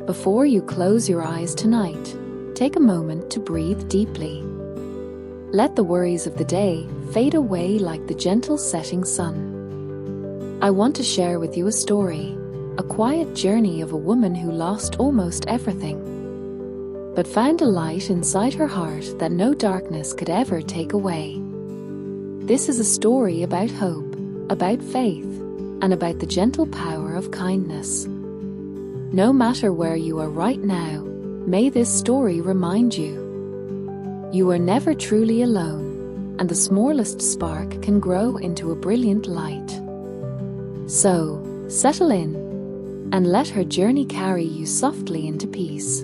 Before you close your eyes tonight, take a moment to breathe deeply. Let the worries of the day fade away like the gentle setting sun. I want to share with you a story, a quiet journey of a woman who lost almost everything, but found a light inside her heart that no darkness could ever take away. This is a story about hope, about faith, and about the gentle power of kindness. No matter where you are right now, may this story remind you. You are never truly alone, and the smallest spark can grow into a brilliant light. So, settle in, and let her journey carry you softly into peace.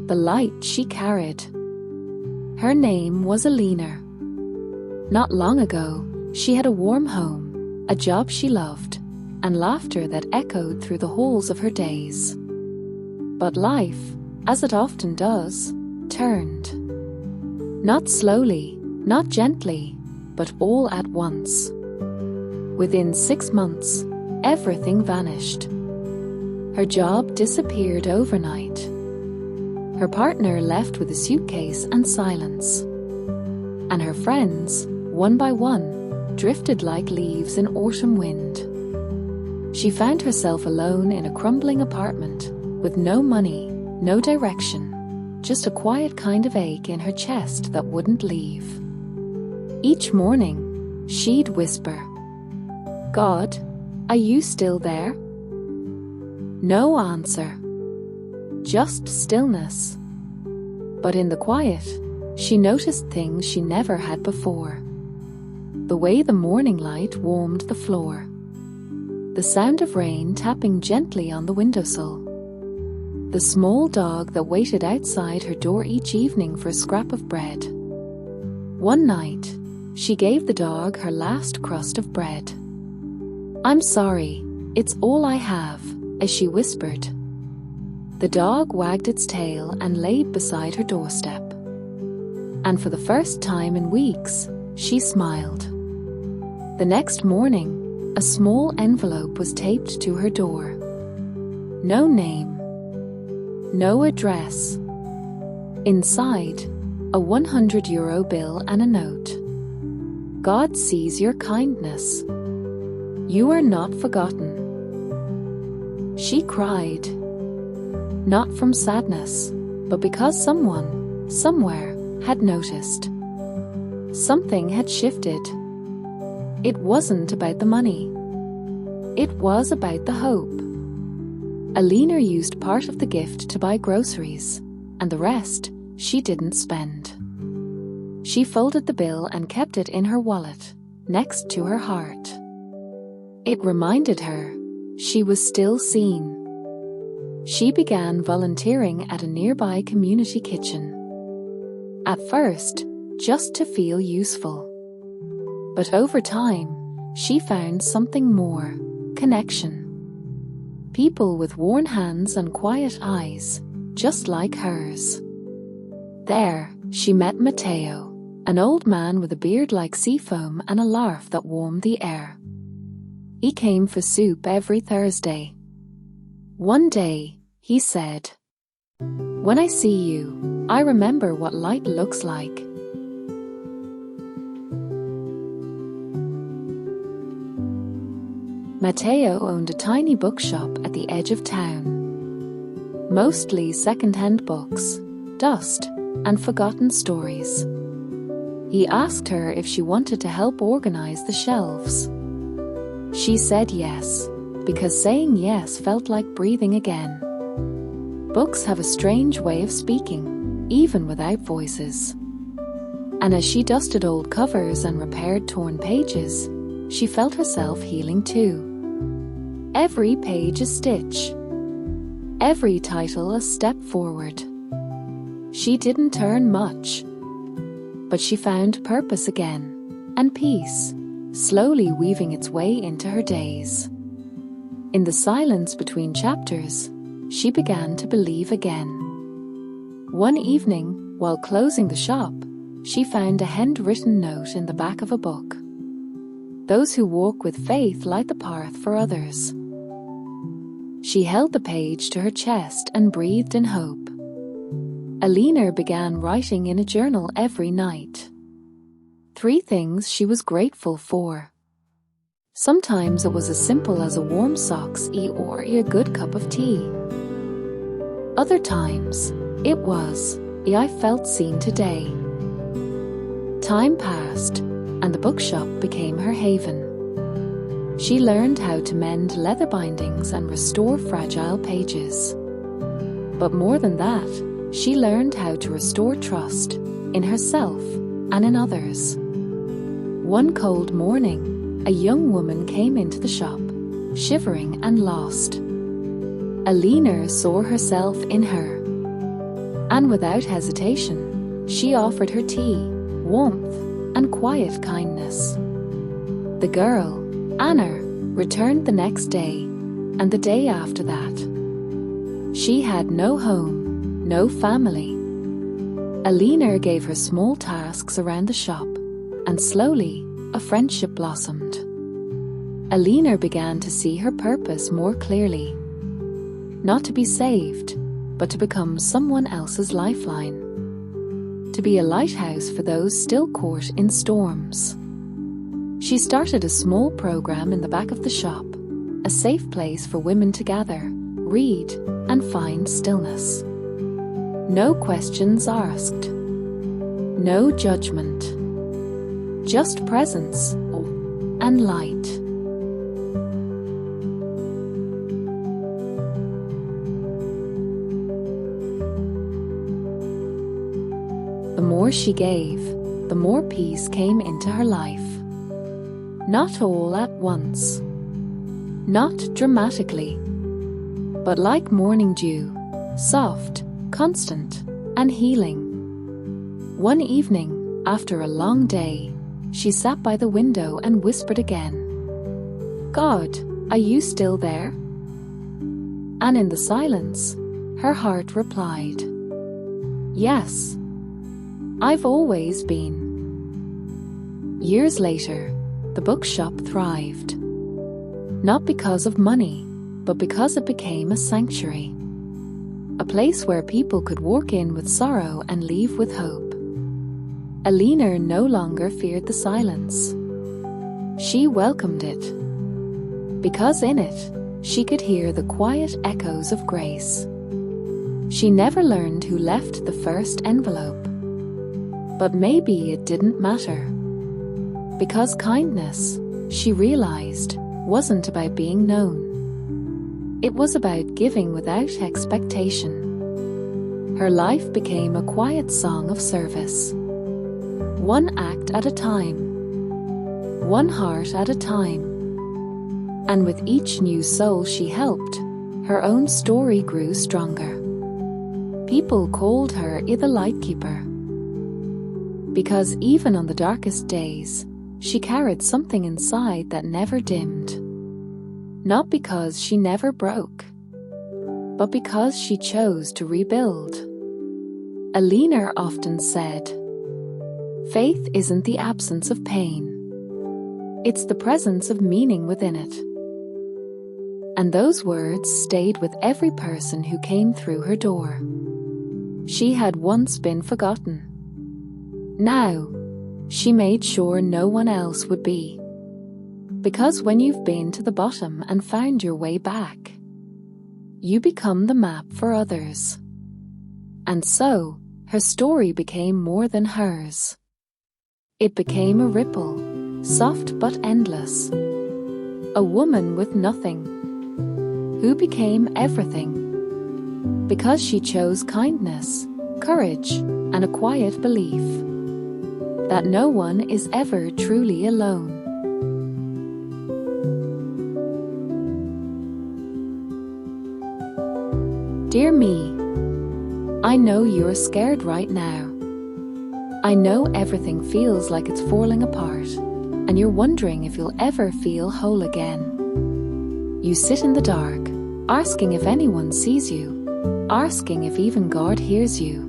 The light she carried. Her name was Elina. Not long ago, she had a warm home, a job she loved, and laughter that echoed through the halls of her days. But life, as it often does, turned. Not slowly, not gently, but all at once. Within 6 months, everything vanished. Her job disappeared overnight. Her partner left with a suitcase and silence. And her friends, one by one, drifted like leaves in autumn wind. She found herself alone in a crumbling apartment, with no money, no direction, just a quiet kind of ache in her chest that wouldn't leave. Each morning, she'd whisper, "God, are you still there?" No answer. Just stillness. But in the quiet, she noticed things she never had before. The way the morning light warmed the floor. The sound of rain tapping gently on the windowsill. The small dog that waited outside her door each evening for a scrap of bread. One night, she gave the dog her last crust of bread. "I'm sorry, it's all I have," as she whispered. The dog wagged its tail and laid beside her doorstep. And for the first time in weeks, she smiled. The next morning, a small envelope was taped to her door. No name. No address. Inside, a €100 bill and a note. "God sees your kindness. You are not forgotten." She cried. Not from sadness, but because someone, somewhere, had noticed. Something had shifted. It wasn't about the money. It was about the hope. Elina used part of the gift to buy groceries, and the rest she didn't spend. She folded the bill and kept it in her wallet, next to her heart. It reminded her she was still seen. She began volunteering at a nearby community kitchen. At first, just to feel useful. But over time, she found something more: connection. People with worn hands and quiet eyes, just like hers. There, she met Matteo, an old man with a beard like seafoam and a laugh that warmed the air. He came for soup every Thursday. One day, he said, "When I see you, I remember what light looks like." Matteo owned a tiny bookshop at the edge of town. Mostly second-hand books, dust, and forgotten stories. He asked her if she wanted to help organize the shelves. She said yes, because saying yes felt like breathing again. Books have a strange way of speaking, even without voices. And as she dusted old covers and repaired torn pages, she felt herself healing too. Every page a stitch. Every title a step forward. She didn't earn much, but she found purpose again, and peace, slowly weaving its way into her days. In the silence between chapters, she began to believe again. One evening, while closing the shop, she found a handwritten note in the back of a book. Those who walk with faith light the path for others. She held the page to her chest and breathed in hope. Elina began writing in a journal every night. 3 things she was grateful for. Sometimes it was as simple as a warm socks or a good cup of tea. Other times, it was, I felt seen today. Time passed, and the bookshop became her haven. She learned how to mend leather bindings and restore fragile pages. But more than that, she learned how to restore trust in herself and in others. One cold morning, a young woman came into the shop, shivering and lost. Elina saw herself in her, and without hesitation, she offered her tea, warmth, and quiet kindness. The girl, Anna, returned the next day, and the day after that. She had no home, no family. Elina gave her small tasks around the shop, and slowly, a friendship blossomed. Elina began to see her purpose more clearly. Not to be saved, but to become someone else's lifeline. To be a lighthouse for those still caught in storms. She started a small program in the back of the shop, a safe place for women to gather, read, and find stillness. No questions asked. No judgment. Just presence and light. The more she gave, the more peace came into her life. Not all at once. Not dramatically. But like morning dew, soft, constant, and healing. One evening, after a long day, she sat by the window and whispered again, "God, are you still there?" And in the silence, her heart replied, "Yes, I've always been." Years later, the bookshop thrived. Not because of money, but because it became a sanctuary. A place where people could walk in with sorrow and leave with hope. Elina no longer feared the silence. She welcomed it. Because in it, she could hear the quiet echoes of grace. She never learned who left the first envelope. But maybe it didn't matter. Because kindness, she realized, wasn't about being known. It was about giving without expectation. Her life became a quiet song of service. One act at a time. One heart at a time. And with each new soul she helped, her own story grew stronger. People called her the Lightkeeper. Because even on the darkest days, she carried something inside that never dimmed. Not because she never broke, but because she chose to rebuild. Elina often said, "Faith isn't the absence of pain. It's the presence of meaning within it." And those words stayed with every person who came through her door. She had once been forgotten. Now, she made sure no one else would be. Because when you've been to the bottom and found your way back, you become the map for others. And so, her story became more than hers. It became a ripple, soft but endless. A woman with nothing, who became everything. Because she chose kindness, courage, and a quiet belief that no one is ever truly alone. Dear me, I know you're scared right now. I know everything feels like it's falling apart, and you're wondering if you'll ever feel whole again. You sit in the dark, asking if anyone sees you, asking if even God hears you.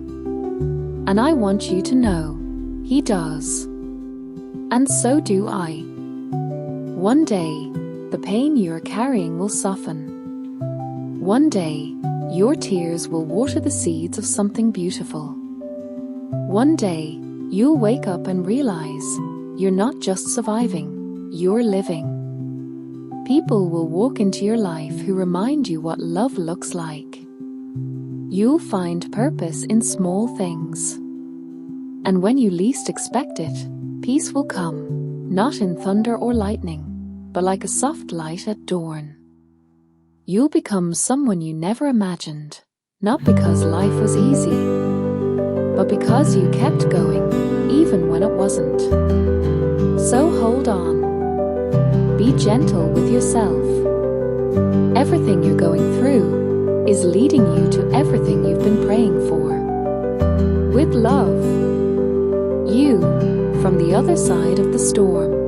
And I want you to know, He does. And so do I. One day, the pain you're carrying will soften. One day, your tears will water the seeds of something beautiful. One day, you'll wake up and realize you're not just surviving, you're living. People will walk into your life who remind you what love looks like. You'll find purpose in small things. And when you least expect it, peace will come, not in thunder or lightning, but like a soft light at dawn. You'll become someone you never imagined, not because life was easy, but because you kept going, even when it wasn't. So hold on. Be gentle with yourself. Everything you're going through is leading you to everything you've been praying for. With love, you, from the other side of the storm.